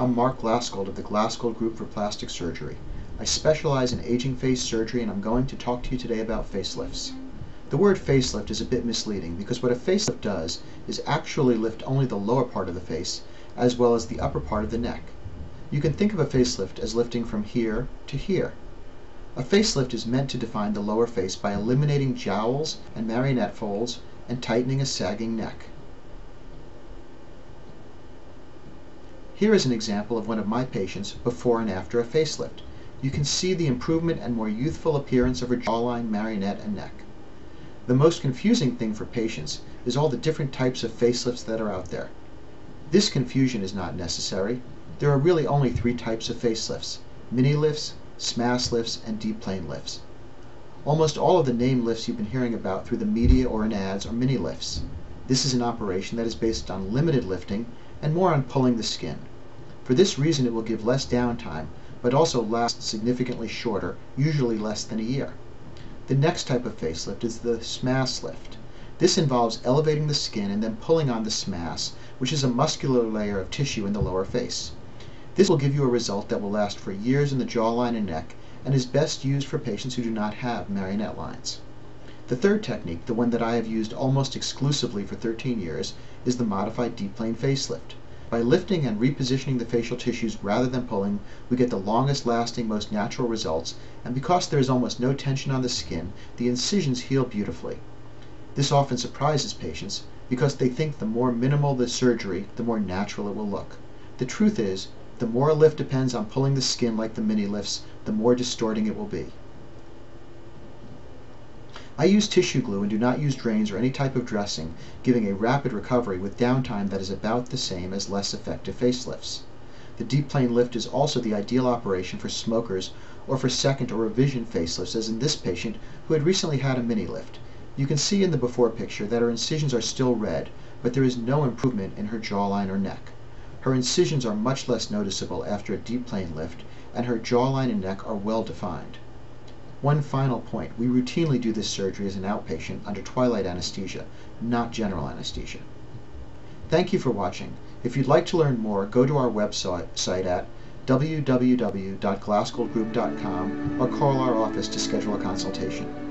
I'm Mark Glasgold of the Glasgold Group for Plastic Surgery. I specialize in aging face surgery, and I'm going to talk to you today about facelifts. The word facelift is a bit misleading because what a facelift does is actually lift only the lower part of the face as well as the upper part of the neck. You can think of a facelift as lifting from here to here. A facelift is meant to define the lower face by eliminating jowls and marionette folds and tightening a sagging neck. Here is an example of one of my patients before and after a facelift. You can see the improvement and more youthful appearance of her jawline, marionette, and neck. The most confusing thing for patients is all the different types of facelifts that are out there. This confusion is not necessary. There are really only three types of facelifts: mini lifts, smash lifts, and deep plane lifts. Almost all of the name lifts you've been hearing about through the media or in ads are mini lifts. This is an operation that is based on limited lifting and more on pulling the skin. For this reason, it will give less downtime, but also last significantly shorter, usually less than a year. The next type of facelift is the smash lift. This involves elevating the skin and then pulling on the smash, which is a muscular layer of tissue in the lower face. This will give you a result that will last for years in the jawline and neck and is best used for patients who do not have marionette lines. The third technique, the one that I have used almost exclusively for 13 years, is the modified deep plane facelift. By lifting and repositioning the facial tissues rather than pulling, we get the longest lasting, most natural results, and because there is almost no tension on the skin, the incisions heal beautifully. This often surprises patients because they think the more minimal the surgery, the more natural it will look. The truth is, the more a lift depends on pulling the skin like the mini lifts, the more distorting it will be. I use tissue glue and do not use drains or any type of dressing, giving a rapid recovery with downtime that is about the same as less effective facelifts. The deep plane lift is also the ideal operation for smokers or for second or revision facelifts, as in this patient who had recently had a mini lift. You can see in the before picture that her incisions are still red, but there is no improvement in her jawline or neck. Her incisions are much less noticeable after a deep plane lift, and her jawline and neck are well defined. One final point, we routinely do this surgery as an outpatient under twilight anesthesia, not general anesthesia. Thank you for watching. If you'd like to learn more, go to our website at www.glasgoldgroup.com or call our office to schedule a consultation.